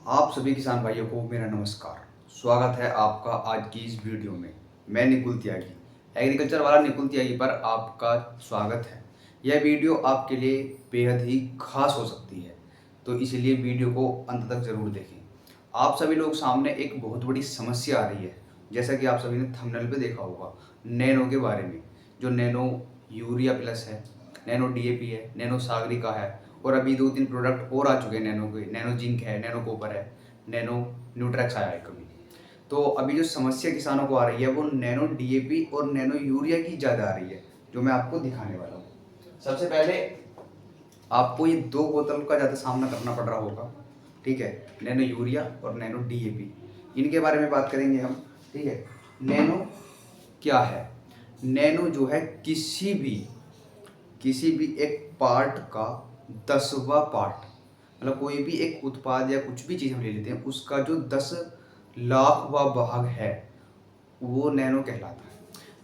आप सभी किसान भाइयों को मेरा नमस्कार। स्वागत है आपका आज की इस वीडियो में। मैं निकुल त्यागी, एग्रीकल्चर वाला निकुल त्यागी पर आपका स्वागत है। यह वीडियो आपके लिए बेहद ही खास हो सकती है, तो इसलिए वीडियो को अंत तक ज़रूर देखें। आप सभी लोग सामने एक बहुत बड़ी समस्या आ रही है, जैसा कि आप सभी ने थंबनेल पे देखा होगा, नैनो के बारे में। जो नैनो यूरिया प्लस है, नैनो डीएपी है, नैनो सागरिका है, और अभी 2-3 प्रोडक्ट और आ चुके हैं नैनो के। नैनो जिंक है, नैनो कॉपर है, नैनो न्यूट्रैक्स आया है कभी। तो अभी जो समस्या किसानों को आ रही है वो नैनो डीएपी और नैनो यूरिया की ज़्यादा आ रही है, जो मैं आपको दिखाने वाला हूँ। सबसे पहले आपको ये 2 बोतल का ज़्यादा सामना करना पड़ रहा होगा, ठीक है। नैनो यूरिया और नैनो डीएपी, इनके बारे में बात करेंगे हम, ठीक है। नैनो क्या है? नैनो जो है किसी भी एक पार्ट का 10वां पार्ट, मतलब कोई भी एक उत्पाद या कुछ भी चीज़ हम ले लेते हैं, उसका जो 10 लाखवां भाग है वो नैनो कहलाता है।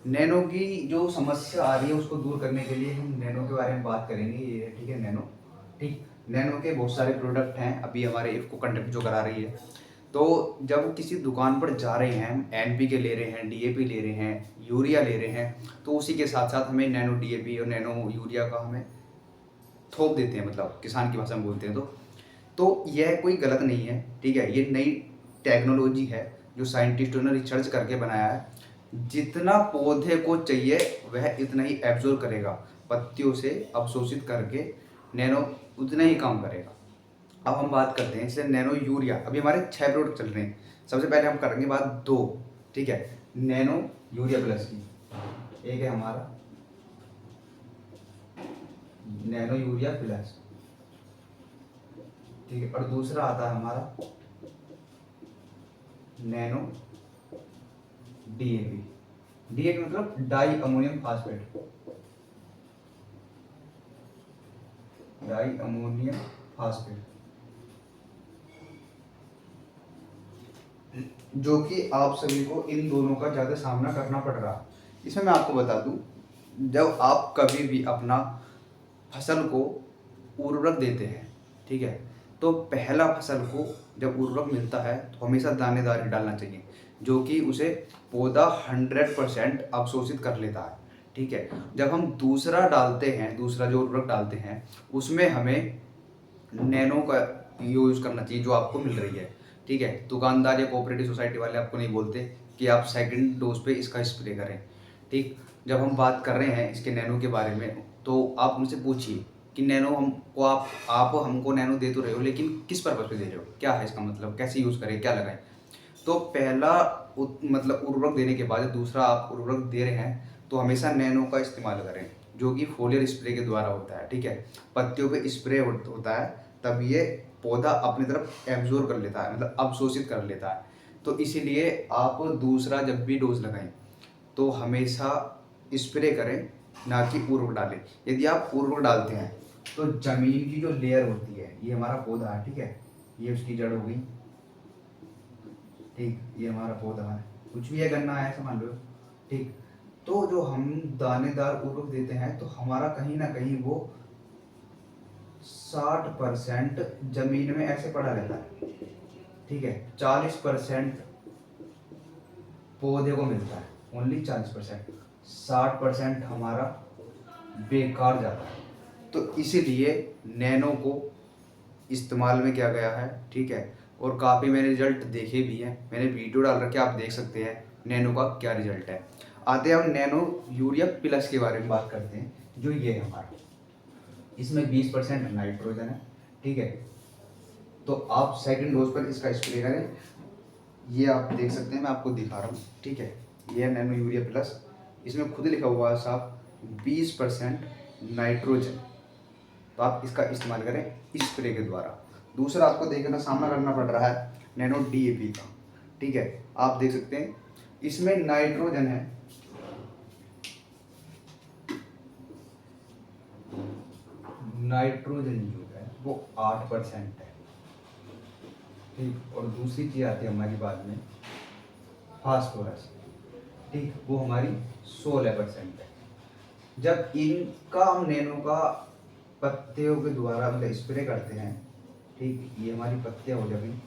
नैनो की जो समस्या आ रही है उसको दूर करने के लिए हम नैनो के बारे में बात करेंगे। ये है, ठीक है, नैनो। ठीक, नैनो के बहुत सारे प्रोडक्ट हैं, अभी हमारे इफ़को कंडक्ट जो करा रही है। तो जब किसी दुकान पर जा रहे हैं, हम एनपीके ले रहे हैं, डीएपी ले रहे हैं, यूरिया ले रहे हैं, तो उसी के साथ साथ हमें नैनो डीएपी और नैनो यूरिया का हमें थोप देते हैं, मतलब किसान की भाषा में बोलते हैं। तो यह कोई गलत नहीं है, ठीक है। ये नई टेक्नोलॉजी है जो साइंटिस्टों ने रिसर्च करके बनाया है। जितना पौधे को चाहिए वह इतना ही एब्जॉर्ब करेगा, पत्तियों से अवशोषित करके नैनो उतना ही काम करेगा। अब हम बात करते हैं जैसे नैनो यूरिया। अभी हमारे 6 प्रोडक्ट चल रहे हैं। सबसे पहले हम करेंगे बात 2, ठीक है, नैनो यूरिया प्लस की। एक है हमारा नैनो यूरिया प्लस, ठीक है, और दूसरा आता है हमारा नैनो डीएपी। डीएपी मतलब di ammonium phosphate, di ammonium phosphate, जो कि आप सभी को इन दोनों का ज़्यादा सामना करना पड़ रहा है। इसमें मैं आपको बता दूं, जब आप कभी भी अपना फसल को उर्वरक देते हैं, ठीक है, तो पहला फसल को जब उर्वरक मिलता है तो हमेशा दानेदार ही डालना चाहिए, जो कि उसे पौधा 100% अवशोषित कर लेता है, ठीक है। जब हम दूसरा डालते हैं, दूसरा जो उर्वरक डालते हैं, उसमें हमें नैनो का यूज़ करना चाहिए जो आपको मिल रही है, ठीक है। दुकानदार या कोऑपरेटिव सोसाइटी वाले आपको नहीं बोलते कि आप सेकंड डोज पे इसका स्प्रे करें, ठीक। जब हम बात कर रहे हैं इसके नैनो के बारे में, तो आप उनसे पूछिए कि नैनो हमको आप हमको नैनो दे तो रहे हो, लेकिन किस पर्पज़ पे दे रहे हो, क्या है इसका मतलब, कैसे यूज़ करें, क्या लगाएं। तो पहला मतलब उर्वरक देने के बाद दूसरा आप उर्वरक दे रहे हैं तो हमेशा नैनो का इस्तेमाल करें, जो कि फोलियर स्प्रे के द्वारा होता है, ठीक है। पत्तियों पे स्प्रे होता है, तब ये पौधा अपनी तरफ एब्जॉर्ब कर लेता है, मतलब अवशोषित कर लेता है। तो इसीलिए आप दूसरा जब भी डोज लगाएं तो हमेशा स्प्रे करें, ना कि उर्वरक डालें। यदि आप उर्वरक डालते हैं तो जमीन की जो लेयर होती है, ये हमारा पौधा है, ठीक है, ये उसकी जड़ हो गई, ठीक, ये हमारा पौधा है, कुछ भी है, गन्ना है समझ लो, ठीक। तो जो हम दानेदार उर्वरक देते हैं तो हमारा कहीं ना कहीं वो 60% जमीन में ऐसे पड़ा रहता है, ठीक है। 40% पौधे को मिलता है, ओनली 40%। 60% हमारा बेकार जाता है। तो इसीलिए नैनो को इस्तेमाल में किया गया है, ठीक है। और काफ़ी मैंने रिजल्ट देखे भी हैं, मैंने वीडियो डाल रखे, आप देख सकते हैं नैनो का क्या रिजल्ट है। आते हैं हम नैनो यूरिया प्लस के बारे में बात करते हैं, जो ये है हमारा। इसमें 20% नाइट्रोजन है, ठीक है। तो आप सेकंड डोज पर इसका स्प्रे करें। ये आप देख सकते हैं, मैं आपको दिखा रहा हूँ, ठीक है। ये है नैनो यूरिया प्लस, इसमें खुद लिखा हुआ है साफ 20% नाइट्रोजन। तो आप इसका इस्तेमाल करें स्प्रे के द्वारा। दूसरा आपको देखना सामना करना पड़ रहा है नैनो डीएपी का, ठीक है। आप देख सकते हैं इसमें नाइट्रोजन है, नाइट्रोजन जो है वो 8% है, ठीक। और दूसरी चीज आती है हमारी बाद में फास्फोरस, ठीक, वो हमारी 16% है। जब इनका हम नैनो का पत्तियों के द्वारा मतलब स्प्रे करते हैं, ठीक, ये हमारी पत्तियाँ हो जाएंगी,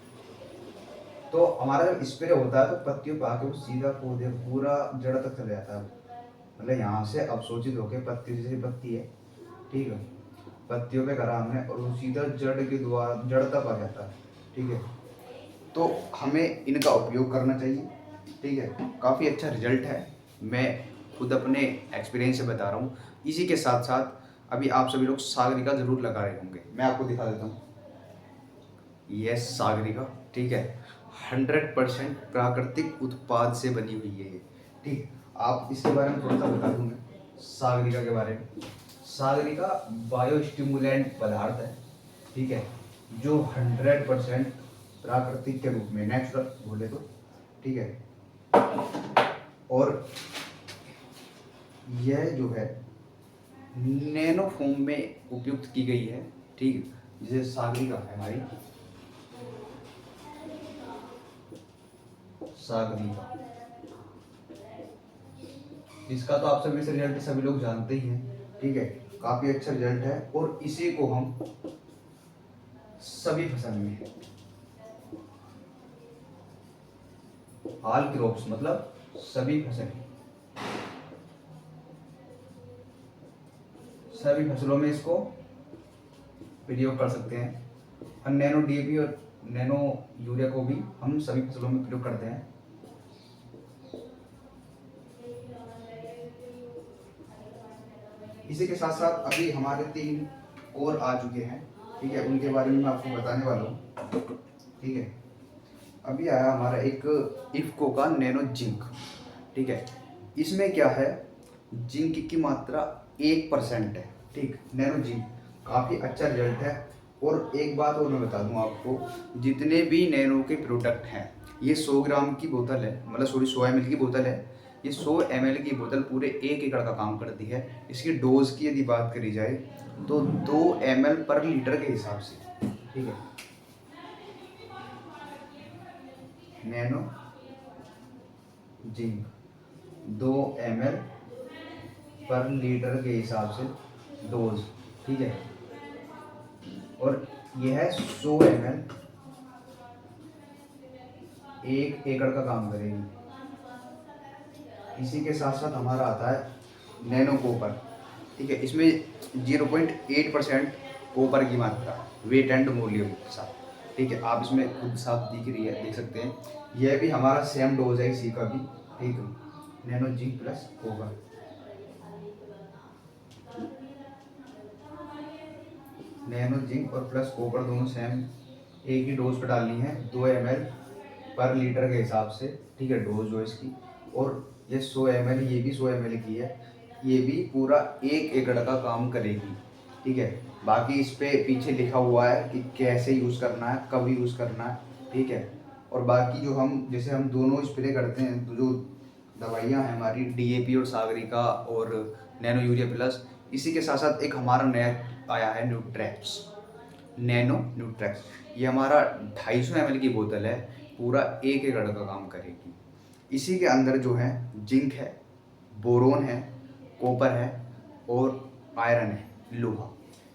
तो हमारा जब स्प्रे होता है तो पत्तियों पे आके वो सीधा पौधे पूरा जड़ तक चले जाता है। मतलब यहाँ से अवशोषित होके पत्ती, जैसे पत्ती है, ठीक है, पत्तियों पे करा हमने और वो सीधा जड़ के द्वारा जड़ तक आ जाता है, ठीक है। तो हमें इनका उपयोग करना चाहिए, ठीक है। काफ़ी अच्छा रिजल्ट है, मैं खुद अपने एक्सपीरियंस से बता रहा हूँ। इसी के साथ साथ अभी आप सभी लोग सागरिका ज़रूर लगा रहे होंगे, मैं आपको दिखा देता हूँ। ये सागरिका, ठीक है, 100% प्राकृतिक उत्पाद से बनी हुई है ये, ठीक। आप इसके बारे में थोड़ा सा बता दूंगा, सागरिका के बारे में। सागरिका बायो स्टिमुलेंट पदार्थ है, ठीक है, जो 100% प्राकृतिक के रूप में, नेचुरल बोले तो, ठीक है। और यह जो है नैनो फॉर्म में उपयुक्त की गई है, ठीक। जैसे सागरिका है हमारी, सागरिका, इसका तो आप सभी से रिजल्ट सभी लोग जानते ही हैं, ठीक है। काफी अच्छा रिजल्ट है और इसी को हम सभी फसल में, ऑल क्रॉप्स मतलब सभी फसल, सभी फसलों में इसको प्रयोग कर सकते हैं। और नैनो डीएपी और नैनो यूरिया को भी हम सभी फसलों में प्रयोग करते हैं। इसी के साथ साथ अभी हमारे 3 और आ चुके हैं, ठीक है, उनके बारे में मैं आपको बताने वाला हूँ, ठीक है। अभी आया हमारा एक इफ्को का नैनो जिंक, ठीक है। इसमें क्या है, जिंक की मात्रा 1% है, ठीक। नैनो जिंक काफ़ी अच्छा रिजल्ट है। और एक बात और मैं बता दूं आपको, जितने भी नैनो के प्रोडक्ट हैं, ये 100 ग्राम की बोतल है, मतलब सॉरी 100 ml की बोतल है। ये 100 ml की बोतल पूरे 1 एकड़ का काम करती है। इसकी डोज की यदि बात करी जाए तो 2 ml पर लीटर के हिसाब से, ठीक है। नैनो जिंक 2 ml पर लीटर के हिसाब से डोज, ठीक है। और यह है 100 ml 1 एकड़ का काम करेगी। इसी के साथ साथ हमारा आता है नैनो कोपर, ठीक है। इसमें 0.8% कोपर की मात्रा वेट एंड वॉल्यूम के साथ, ठीक है। आप इसमें खुद साफ दिख रही है, देख सकते हैं। यह भी हमारा सेम डोज है इसी का भी, ठीक है। नैनो जिंक प्लस कोपर, नैनो जिंक और प्लस कॉपर दोनों सेम एक ही डोज पर डालनी है, 2 ml पर लीटर के हिसाब से, ठीक है, डोज जो इसकी। और ये 100 ml, ये भी 100 ml की है, ये भी पूरा 1 एकड़ का काम करेगी, ठीक है। बाकी इस पे पीछे लिखा हुआ है कि कैसे यूज़ करना है, कब यूज़ करना है, ठीक है। और बाकी जो हम, जैसे हम दोनों स्प्रे करते हैं, तो जो दवाइयाँ हैं हमारी डीएपी और सागरिका और नैनो यूरिया प्लस, इसी के साथ साथ एक हमारा नया आया है न्यूट्रैक्स, नैनो न्यूट्रैक्स। ये हमारा 250 ml की बोतल है, पूरा 1 एकड़ का काम करेगी। इसी के अंदर जो है जिंक है, बोरोन है, कॉपर है और आयरन है, लोहा।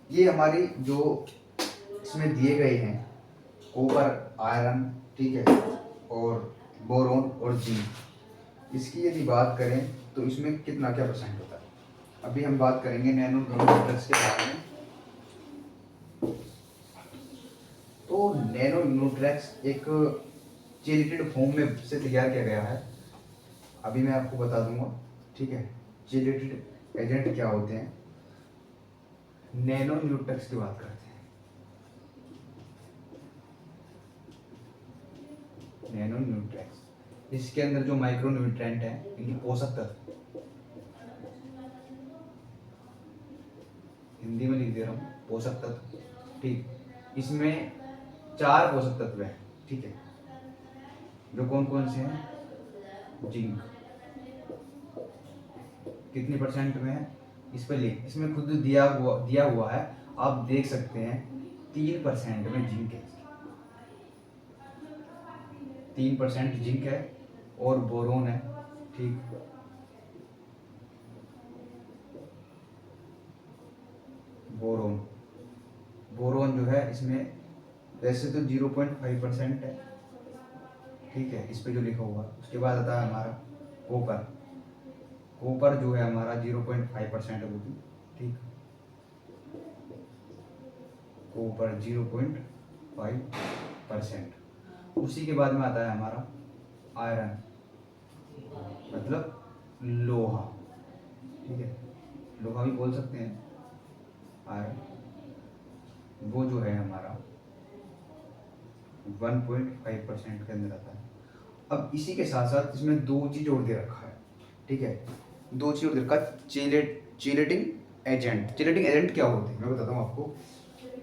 ये हमारी जो इसमें दिए गए हैं, कॉपर, आयरन, ठीक है, और बोरोन और जिंक, इसकी यदि बात करें तो इसमें कितना क्या परसेंट होता है। अभी हम बात करेंगे नैनो न्यूट्रैक्स के बारे में। तो नैनो न्यूट्रैक्स एक चेलेटेड फॉर्म में से तैयार किया गया है, अभी मैं आपको बता दूंगा, ठीक है। चेलेटेड एजेंट क्या होते हैं, नैनो न्यूट्रैक्स की बात करते हैं। नैनो न्यूट्रैक्स, इसके अंदर जो माइक्रो न्यूट्रेंट है, इनकी पोषक तत्व, हिंदी में लिख दे रहा हूँ, पोषक तत्व, ठीक। इसमें 4 पोषक तत्व हैं, ठीक है, जो कौन कौन से हैं। जिंक कितनी परसेंट में है, इस पर लिख, इसमें खुद दिया हुआ है, आप देख सकते हैं। 3% में जिंक है, 3% जिंक है और बोरोन है, ठीक। बोरोन, बोरोन जो है इसमें वैसे तो 0.5% है, ठीक है, इस पे जो लिखा हुआ है। उसके बाद आता है हमारा कॉपर। कॉपर जो है हमारा 0.5% है वो भी, ठीक। कॉपर 0.5%। उसी के बाद में आता है हमारा आयरन, मतलब लोहा, ठीक है, लोहा भी बोल सकते हैं आयरन। वो जो है हमारा 1.5% के अंदर आता है। अब इसी के साथ साथ इसमें दो चीज और दे रखा है, ठीक है, दो चीज और दे रखा है। Chelating agent. चिलेटिंग एजेंट क्या होते हैं मैं बताता हूँ आपको,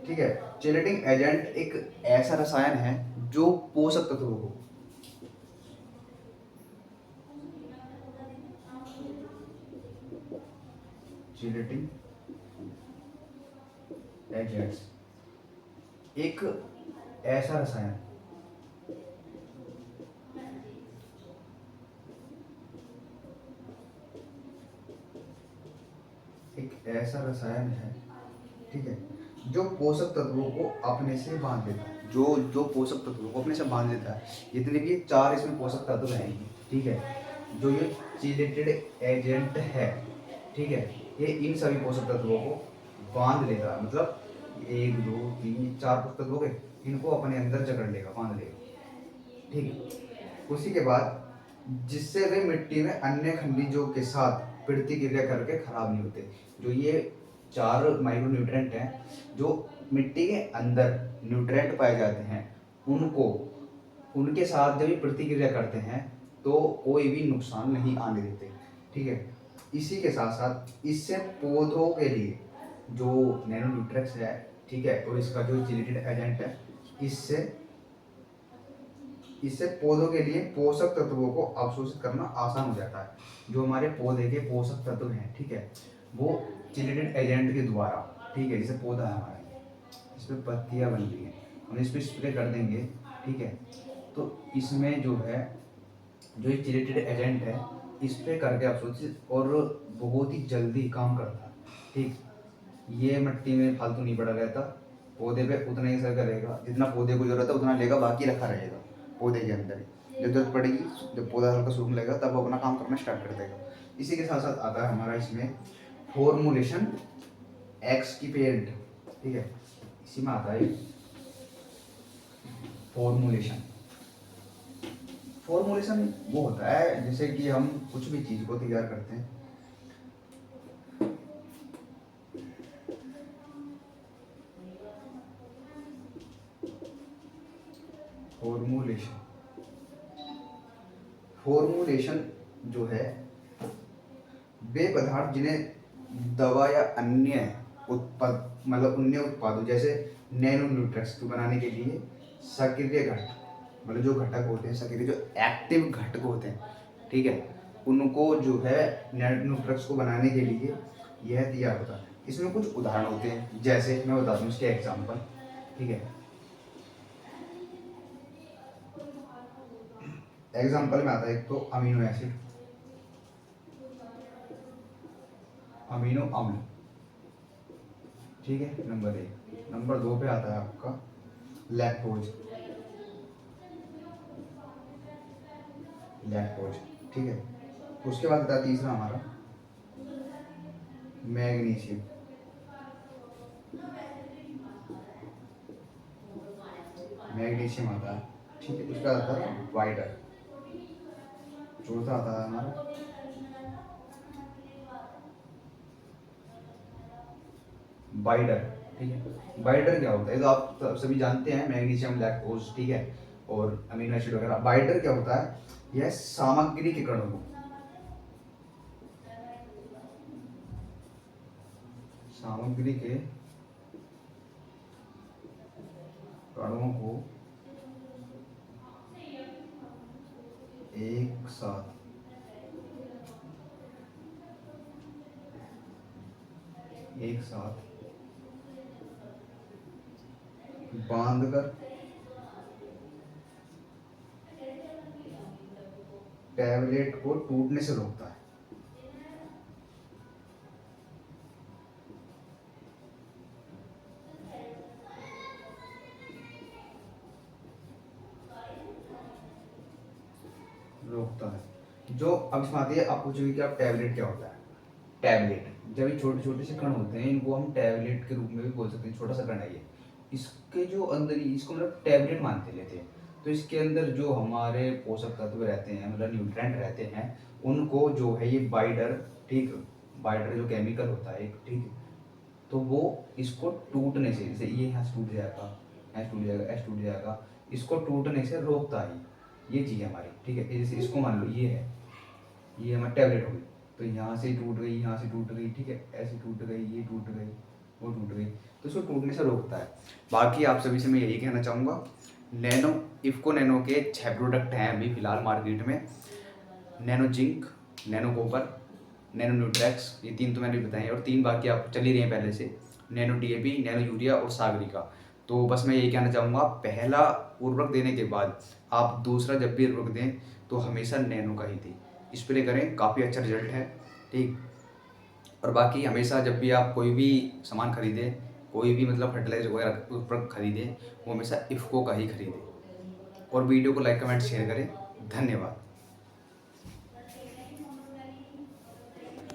ठीक है। चिलेटिंग एजेंट एक ऐसा रसायन है जो पोषक तत्वों को, चिलेटिंग एजेंट्स एक ऐसा रसायन, एक ऐसा रसायन है, ठीक है, जो पोषक तत्वों को अपने से बांध लेता है। जो जो पोषक तत्वों को अपने से बांध लेता है। जितने भी 4 इसमें पोषक तत्व रहेंगे, ठीक है, जो ये चिलेटेड एजेंट है, ठीक है, ये इन सभी पोषक तत्वों को बांध लेता है। मतलब 1 2 3 4 पोषक तत्व हो गए, इनको अपने अंदर जकड़ लेगा, बांध लेगा, ठीक। उसी के बाद जिससे वे मिट्टी में अन्य खनिजों के साथ प्रतिक्रिया करके खराब नहीं होते। जो ये 4 माइक्रो न्यूट्रेंट हैं जो मिट्टी के अंदर न्यूट्रेंट पाए जाते हैं, उनको उनके साथ जब ये प्रतिक्रिया करते हैं तो कोई भी नुकसान नहीं आने देते, ठीक है। इसी के साथ साथ इससे पौधों के लिए जो नैनो न्यूट्रेंट्स है, ठीक है, और इसका जो चिलेटेड एजेंट है, इससे इससे पौधों के लिए पोषक तत्वों को अवशोषित करना आसान हो जाता है। जो हमारे पौधे के पोषक तत्व हैं, ठीक है, वो चिलेटेड एजेंट के द्वारा, ठीक है, जैसे पौधा है हमारा, इस पर पत्तियां बन रही हैं, हम इस पर स्प्रे कर देंगे, ठीक है, तो इसमें जो है जो ये चिलेटेड एजेंट है इस पे करके अवशोषित और बहुत ही जल्दी काम करता है, ठीक। ये मिट्टी में फालतू नहीं पड़ा रहता, पौधे पे उतना ही असर करेगा जितना पौधे को जरूरत है, उतना लेगा, बाकी रखा रहेगा पौधे के अंदर ही। जब जरूरत पड़ेगी, जब पौधा हल्का सूखने लगेगा तब वो अपना काम करना स्टार्ट कर देगा। इसी के साथ साथ आता है हमारा इसमें फॉर्मुलेशन एक्सकीपेंट, ठीक है, इसी में आता है फॉर्मुलेशन। फॉर्मुलेशन वो होता है जैसे कि हम कुछ भी चीज को तैयार करते हैं, फॉर्मुलेशन। फॉर्मुलेशन जो है वे पदार्थ जिन्हें दवा या अन्य उत्पाद, मतलब अन्य उत्पादों जैसे नैनो न्यूट्रेंट्स को बनाने के लिए सक्रिय घटक, मतलब जो घटक होते हैं सक्रिय, जो एक्टिव घटक होते हैं, ठीक है, उनको जो है नैनो न्यूट्रेंट्स को बनाने के लिए यह तैयार होता है। इसमें कुछ उदाहरण होते हैं, जैसे मैं बता दूं इसके एग्जाम्पल, ठीक है। एग्जाम्पल में आता है एक तो अमीनो एसिड, अमीनो अम्ल, ठीक है, नंबर 1। नंबर 2 पे आता है आपका लैक्टोज, लैक्टोज, ठीक है। उसके बाद आता है तीसरा हमारा मैग्नीशियम, मैग्नीशियम आता है, ठीक है। उसका आता है वाइटर। चौथा आता है हमारा बाइडर, ठीक है। बाइडर क्या होता है तो आप सभी जानते हैं, मैग्नीशियम, लैक्टोज, ठीक है, और अमीनो एसिड वगैरह। बाइडर क्या होता है, यह सामग्री के कणों को, सामग्री के कणों को एक साथ बांधकर टैबलेट को टूटने से रोकता है। रोकता है। जो अब इसमें आती है, आप पूछोगे कि आप टैबलेट क्या होता है। टैबलेट, जब ये छोटे छोटे से कण होते हैं इनको हम टैबलेट के रूप में भी बोल सकते हैं, छोटा सा कण है ये। इसके जो अंदर ही इसको मतलब टैबलेट मानते लेते हैं। तो इसके अंदर जो हमारे पोषक तत्व रहते हैं, मतलब न्यूट्रेंट रहते हैं, उनको जो है ये बाइडर, ठीक, बाइडर जो केमिकल होता है एक, ठीक, तो वो इसको टूटने से, जैसे ये यहाँ से टूट जाएगा, यहाँ से टूट जाएगा, ऐसे टूट जाएगा, इसको टूटने से रोकता है ये चीज़ हमारी, ठीक है। जैसे इसको मान लो ये है, ये हमारी टैबलेट हो गई, तो यहाँ से टूट गई, यहाँ से टूट गई, ठीक है, ऐसे टूट गई, ये टूट गई, वो टूट गई, तो इसको टूटने से रोकता है। बाकी आप सभी से मैं यही कहना चाहूँगा, नैनो इफ़को नैनो के 6 प्रोडक्ट हैं अभी फ़िलहाल मार्केट में। Nano zinc, nano copper, nano Nutrax, ये 3 तो मैंने बताए, और 3 बाकी आप चल ही रही हैं पहले से, नैनो डीएपी, नैनो यूरिया और सागरिका। तो बस मैं यही कहना चाहूँगा, पहला उर्वरक देने के बाद आप दूसरा जब भी उर्वरक दें तो हमेशा नैनो का ही दें, स्प्रे करें, काफ़ी अच्छा रिजल्ट है, ठीक। और बाकी हमेशा जब भी आप कोई भी सामान खरीदें, कोई भी मतलब फर्टिलाइजर वगैरह उर्वरक खरीदें, वो हमेशा इफ़को का ही खरीदें। और वीडियो को लाइक कमेंट शेयर करें। धन्यवाद।